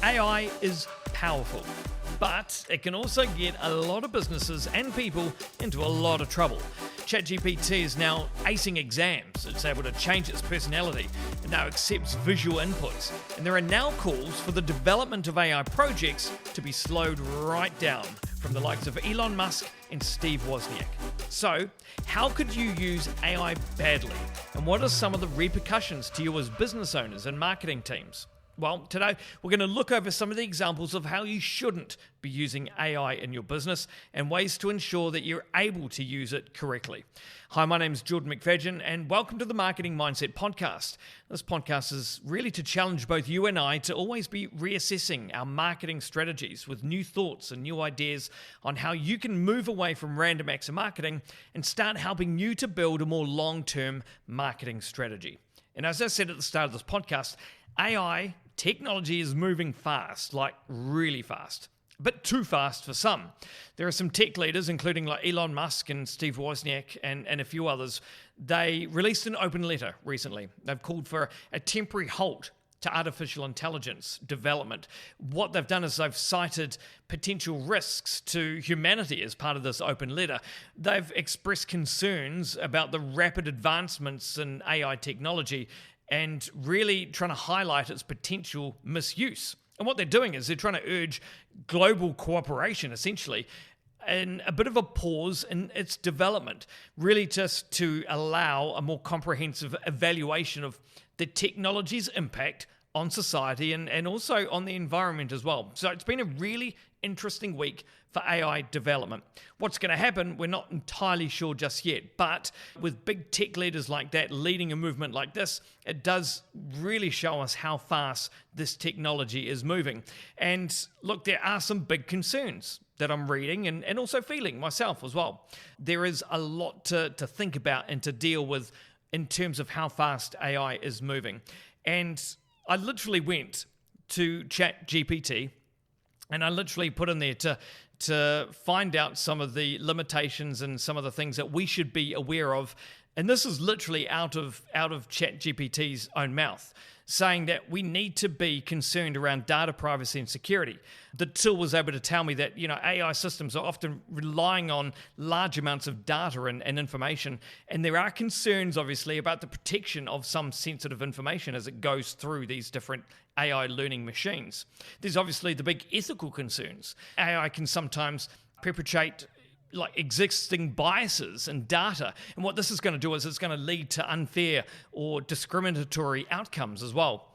AI is powerful, but it can also get a lot of businesses and people into a lot of trouble. ChatGPT is now acing exams. It's able to change its personality. It now accepts visual inputs. And there are now calls for the development of AI projects to be slowed right down from the likes of Elon Musk and Steve Wozniak. So, how could you use AI badly? And what are some of the repercussions to you as business owners and marketing teams? Well, today we're going to look over some of the examples of how you shouldn't be using AI in your business and ways to ensure that you're able to use it correctly. Hi, my name is Jordan McFadgen and welcome to the Marketing Mindset Podcast. This podcast is really to challenge both you and I to always be reassessing our marketing strategies with new thoughts and new ideas on how you can move away from random acts of marketing and start helping you to build a more long-term marketing strategy. And as I said at the start of this podcast, AI technology is moving fast, like really fast, but too fast for some. There are some tech leaders, including like Elon Musk and Steve Wozniak and a few others. They released an open letter recently. They've called for a temporary halt to artificial intelligence development. What they've done is they've cited potential risks to humanity as part of this open letter. They've expressed concerns about the rapid advancements in AI technology and really trying to highlight its potential misuse. And what they're doing is they're trying to urge global cooperation, essentially, and a bit of a pause in its development, really just to allow a more comprehensive evaluation of the technology's impact on society and also on the environment as well. So it's been a really interesting week for AI development. What's going to happen, we're not entirely sure just yet, but with big tech leaders like that leading a movement like this, it does really show us how fast this technology is moving. And look, there are some big concerns that I'm reading and also feeling myself as well. There is a lot to think about and to deal with in terms of how fast AI is moving. And I literally went to ChatGPT and I literally put in there to find out some of the limitations and some of the things that we should be aware of. And this is literally out of ChatGPT's own mouth, saying that we need to be concerned around data privacy and security. The tool was able to tell me that, AI systems are often relying on large amounts of data and information, and there are concerns, obviously, about the protection of some sensitive information as it goes through these different AI learning machines. There's obviously the big ethical concerns. AI can sometimes perpetrate existing biases and data. And what this is going to do is it's going to lead to unfair or discriminatory outcomes as well.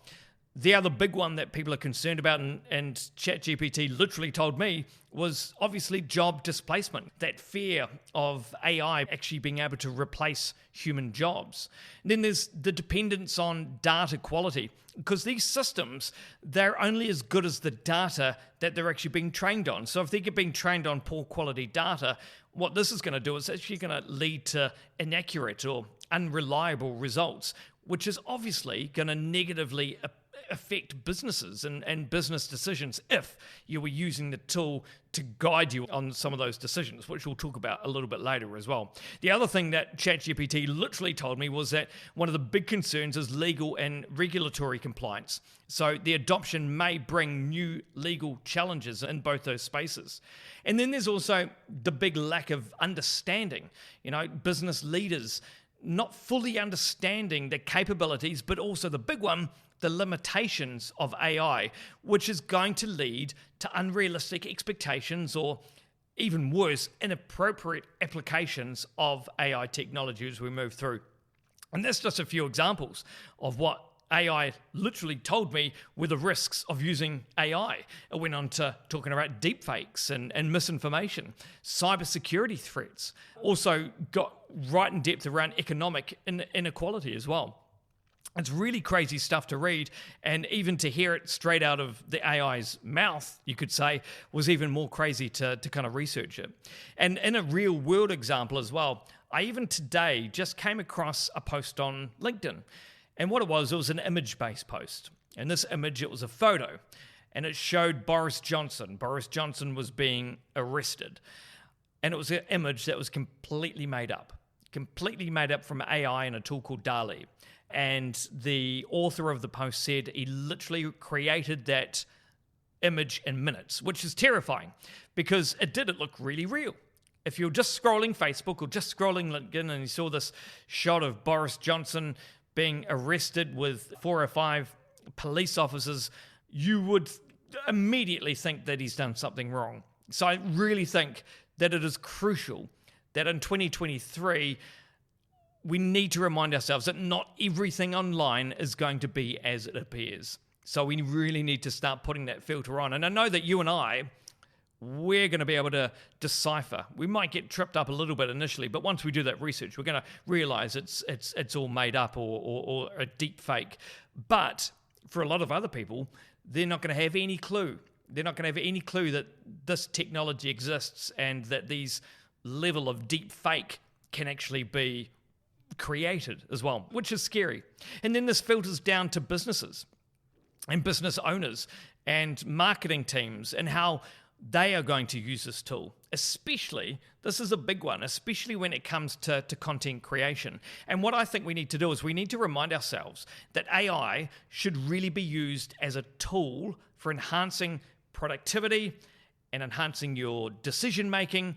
The other big one that people are concerned about, and ChatGPT literally told me, was obviously job displacement. That fear of AI actually being able to replace human jobs. And then there's the dependence on data quality, because these systems, they're only as good as the data that they're actually being trained on. So if they're being trained on poor quality data, what this is going to do is actually going to lead to inaccurate or unreliable results, which is obviously going to negatively affect businesses and business decisions if you were using the tool to guide you on some of those decisions, which we'll talk about a little bit later as well. The other thing that ChatGPT literally told me was that one of the big concerns is legal and regulatory compliance. So the adoption may bring new legal challenges in both those spaces. And then there's also the big lack of understanding, business leaders not fully understanding the capabilities, but also the big one, the limitations of AI, which is going to lead to unrealistic expectations or even worse, inappropriate applications of AI technology as we move through. And that's just a few examples of what AI literally told me were the risks of using AI. It went on to talking about deepfakes and misinformation, cybersecurity threats, also got right in depth around economic inequality as well. It's really crazy stuff to read, and even to hear it straight out of the AI's mouth, you could say, was even more crazy to kind of research it. And in a real world example as well, I even today just came across a post on LinkedIn. And what it was an image-based post. And this image, it was a photo, and it showed Boris Johnson. Boris Johnson was being arrested. And it was an image that was completely made up from AI and a tool called DALL-E. And the author of the post said he literally created that image in minutes, which is terrifying because it look really real. If you're just scrolling Facebook or just scrolling LinkedIn and you saw this shot of Boris Johnson being arrested with 4 or 5 police officers, you would immediately think that he's done something wrong. So I really think that it is crucial that in 2023, we need to remind ourselves that not everything online is going to be as it appears. So we really need to start putting that filter on. And I know that you and I, we're going to be able to decipher. We might get tripped up a little bit initially, but once we do that research, we're going to realize it's all made up or a deep fake. But for a lot of other people, they're not going to have any clue. They're not going to have any clue that this technology exists and that these level of deep fake can actually be created as well, which is scary. And then this filters down to businesses and business owners and marketing teams and how they are going to use this tool. Especially, this is a big one, especially when it comes to content creation. And what I think we need to do is we need to remind ourselves that AI should really be used as a tool for enhancing productivity and enhancing your decision making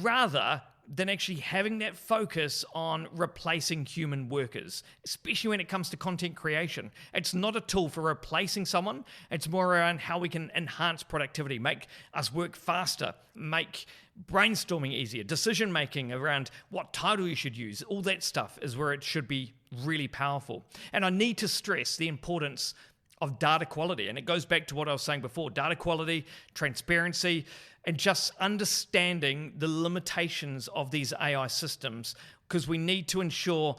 rather than actually having that focus on replacing human workers, especially when it comes to content creation. It's not a tool for replacing someone. It's more around how we can enhance productivity, make us work faster, make brainstorming easier, decision-making around what title you should use. All that stuff is where it should be really powerful. And I need to stress the importance of data quality. And it goes back to what I was saying before, data quality, transparency, and just understanding the limitations of these AI systems, because we need to ensure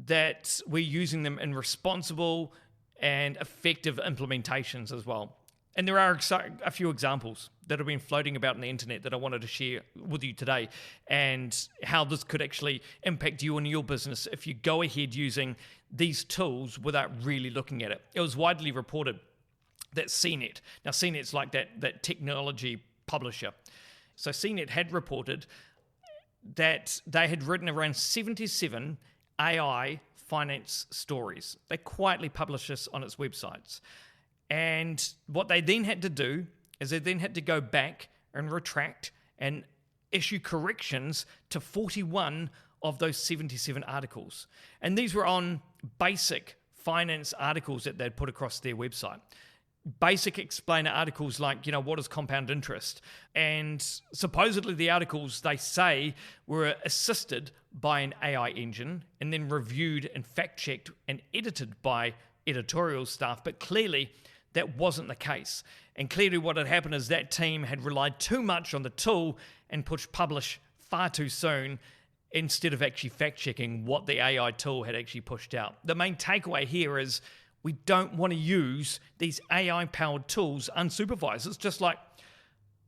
that we're using them in responsible and effective implementations as well. And there are a few examples that have been floating about on the internet that I wanted to share with you today, and how this could actually impact you and your business if you go ahead using these tools without really looking at it. It was widely reported that CNET, now CNET's like that technology publisher. So CNET had reported that they had written around 77 AI finance stories. They quietly published this on its websites. And what they then had to do is they then had to go back and retract and issue corrections to 41 of those 77 articles. And these were on basic finance articles that they'd put across their website. Basic explainer articles like, what is compound interest? And supposedly the articles, they say, were assisted by an AI engine and then reviewed and fact-checked and edited by editorial staff. But clearly, that wasn't the case. And clearly what had happened is that team had relied too much on the tool and pushed publish far too soon instead of actually fact-checking what the AI tool had actually pushed out. The main takeaway here is we don't want to use these AI-powered tools unsupervised. It's just like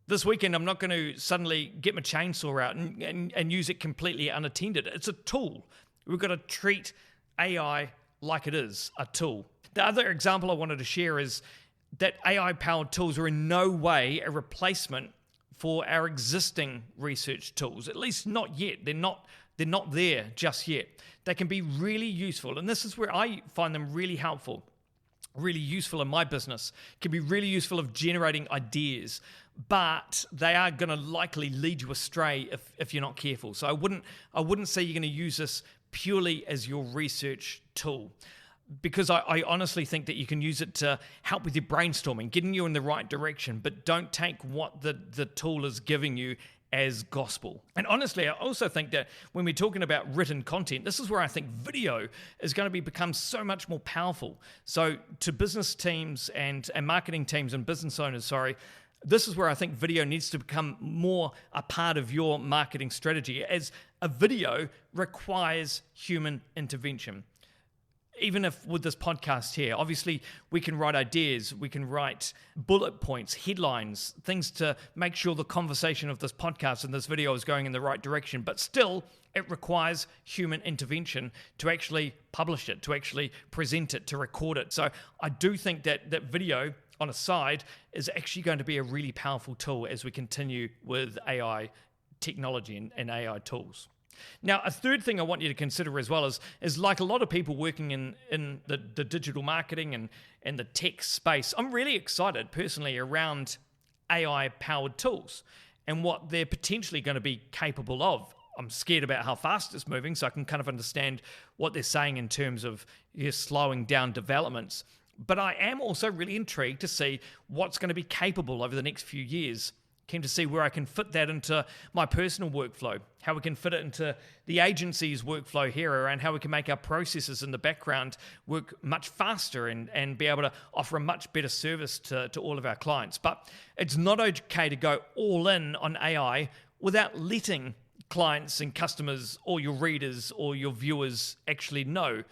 this weekend, I'm not going to suddenly get my chainsaw out and use it completely unattended. It's a tool. We've got to treat AI like it is, a tool. The other example I wanted to share is that AI-powered tools are in no way a replacement for our existing research tools, at least not yet. They're not there just yet. They can be really useful, and this is where I find them really helpful, really useful in my business, can be really useful of generating ideas, but they are going to likely lead you astray if you're not careful. So I wouldn't say you're going to use this purely as your research tool, because I honestly think that you can use it to help with your brainstorming, getting you in the right direction, but don't take what the tool is giving you as gospel. And honestly, I also think that when we're talking about written content, this is where I think video is going to become so much more powerful. So to business teams and marketing teams and business owners, this is where I think video needs to become more a part of your marketing strategy, as a video requires human intervention. Even if with this podcast here, obviously we can write ideas, we can write bullet points, headlines, things to make sure the conversation of this podcast and this video is going in the right direction, but still it requires human intervention to actually publish it, to actually present it, to record it. So I do think that video, on a side, is actually going to be a really powerful tool as we continue with AI technology and AI tools. Now, a third thing I want you to consider as well is like a lot of people working in the digital marketing and the tech space, I'm really excited personally around AI-powered tools and what they're potentially going to be capable of. I'm scared about how fast it's moving, so I can kind of understand what they're saying in terms of slowing down developments. But I am also really intrigued to see what's going to be capable over the next few years. Keen to see where I can fit that into my personal workflow, how we can fit it into the agency's workflow here, around how we can make our processes in the background work much faster and be able to offer a much better service to all of our clients. But it's not okay to go all in on AI without letting clients and customers or your readers or your viewers actually know.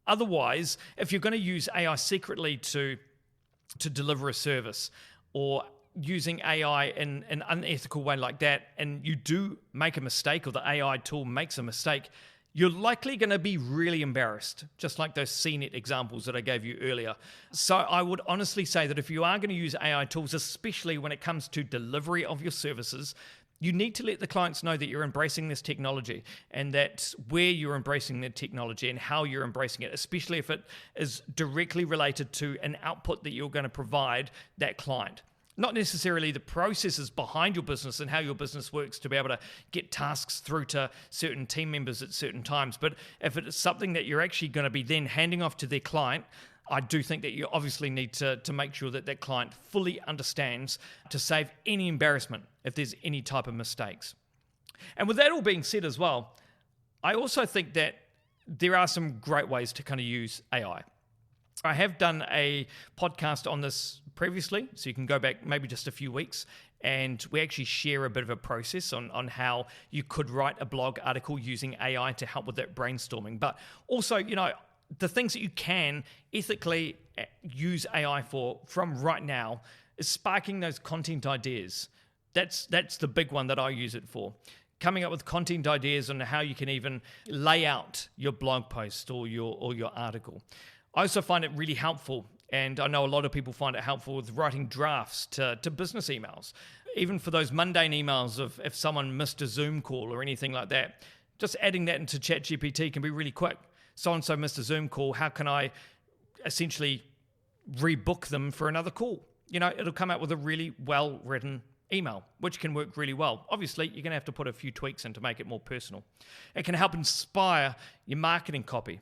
Otherwise, if you're going to use AI secretly to deliver a service, or using AI in an unethical way like that, and you do make a mistake, or the AI tool makes a mistake, you're likely going to be really embarrassed, just like those CNET examples that I gave you earlier. So I would honestly say that if you are going to use AI tools, especially when it comes to delivery of your services, you need to let the clients know that you're embracing this technology, and that where you're embracing the technology and how you're embracing it, especially if it is directly related to an output that you're going to provide that client. Not necessarily the processes behind your business and how your business works to be able to get tasks through to certain team members at certain times, but if it is something that you're actually going to be then handing off to their client, I do think that you obviously need to make sure that that client fully understands, to save any embarrassment if there's any type of mistakes. And with that all being said as well, I also think that there are some great ways to kind of use AI. I have done a podcast on this previously, so you can go back maybe just a few weeks, and we actually share a bit of a process on how you could write a blog article using AI to help with that brainstorming. But also, the things that you can ethically use AI for from right now is sparking those content ideas. That's the big one that I use it for. Coming up with content ideas on how you can even lay out your blog post or your article. I also find it really helpful, and I know a lot of people find it helpful with writing drafts to business emails. Even for those mundane emails of if someone missed a Zoom call or anything like that, just adding that into ChatGPT can be really quick. So-and-so missed a Zoom call, how can I essentially rebook them for another call? It'll come out with a really well-written email, which can work really well. Obviously, you're going to have to put a few tweaks in to make it more personal. It can help inspire your marketing copy.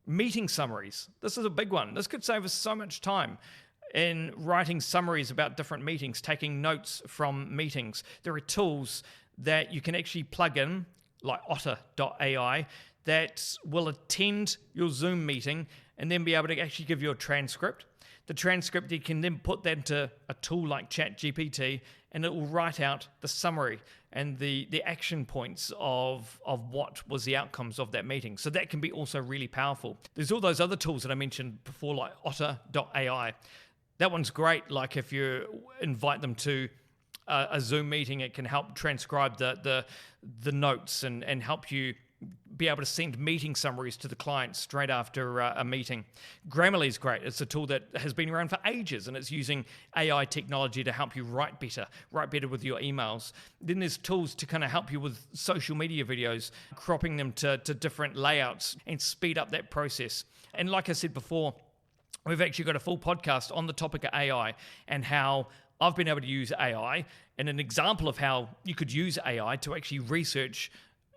Meeting summaries. This is a big one. This could save us so much time in writing summaries about different meetings, taking notes from meetings. There are tools that you can actually plug in, like otter.ai, that will attend your Zoom meeting and then be able to actually give you a transcript. The transcript, you can then put that into a tool like ChatGPT, and it will write out the summary and the action points of what was the outcomes of that meeting. So that can be also really powerful. There's all those other tools that I mentioned before, like otter.ai. That one's great. Like if you invite them to a Zoom meeting, it can help transcribe the notes and help you be able to send meeting summaries to the client straight after a meeting. Grammarly is great. It's a tool that has been around for ages, and it's using AI technology to help you write better with your emails. Then there's tools to kind of help you with social media videos, cropping them to different layouts and speed up that process. And like I said before, we've actually got a full podcast on the topic of AI and how I've been able to use AI, and an example of how you could use AI to actually research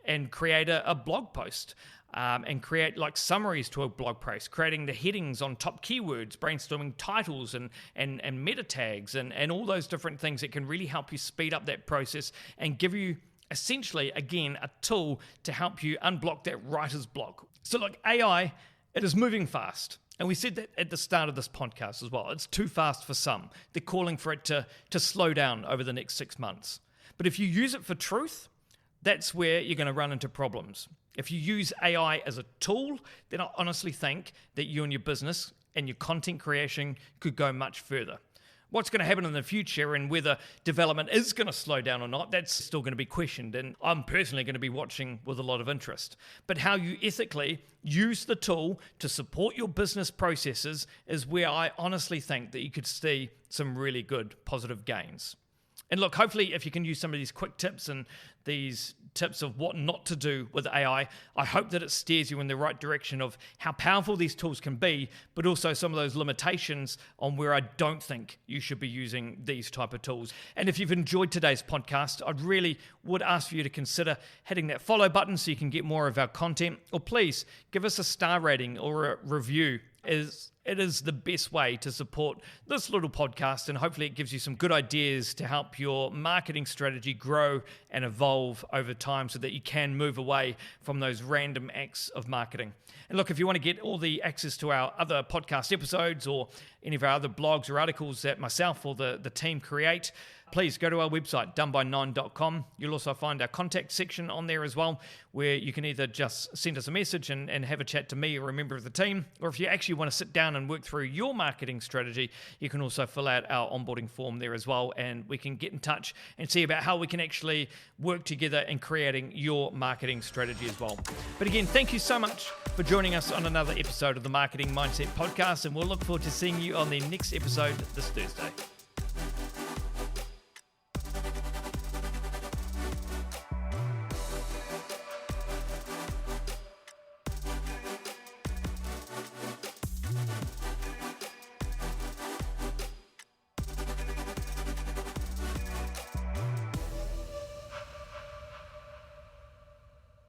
and create a blog post, and create like summaries to a blog post, creating the headings on top keywords, brainstorming titles and meta tags and all those different things that can really help you speed up that process and give you essentially, again, a tool to help you unblock that writer's block. So look, AI, it is moving fast. And we said that at the start of this podcast as well. It's too fast for some. They're calling for it to slow down over the next 6 months. But if you use it for truth, that's where you're going to run into problems. If you use AI as a tool, then I honestly think that you and your business and your content creation could go much further. What's going to happen in the future and whether development is going to slow down or not, that's still going to be questioned. And I'm personally going to be watching with a lot of interest. But how you ethically use the tool to support your business processes is where I honestly think that you could see some really good positive gains. And look, hopefully if you can use some of these quick tips and these tips of what not to do with AI. I hope that it steers you in the right direction of how powerful these tools can be, but also some of those limitations on where I don't think you should be using these type of tools. And if you've enjoyed today's podcast, I'd really would ask for you to consider hitting that follow button so you can get more of our content, or please give us a star rating or a review. It is the best way to support this little podcast, and hopefully it gives you some good ideas to help your marketing strategy grow and evolve over time so that you can move away from those random acts of marketing. And look, if you want to get all the access to our other podcast episodes or any of our other blogs or articles that myself or the team create, please go to our website, doneby9.com. You'll also find our contact section on there as well, where you can either just send us a message and have a chat to me or a member of the team, or if you actually want to sit down and work through your marketing strategy, you can also fill out our onboarding form there as well, and we can get in touch and see about how we can actually work together in creating your marketing strategy as well. But again, thank you so much for joining us on another episode of the Marketing Mindset Podcast, and we'll look forward to seeing you on the next episode this Thursday.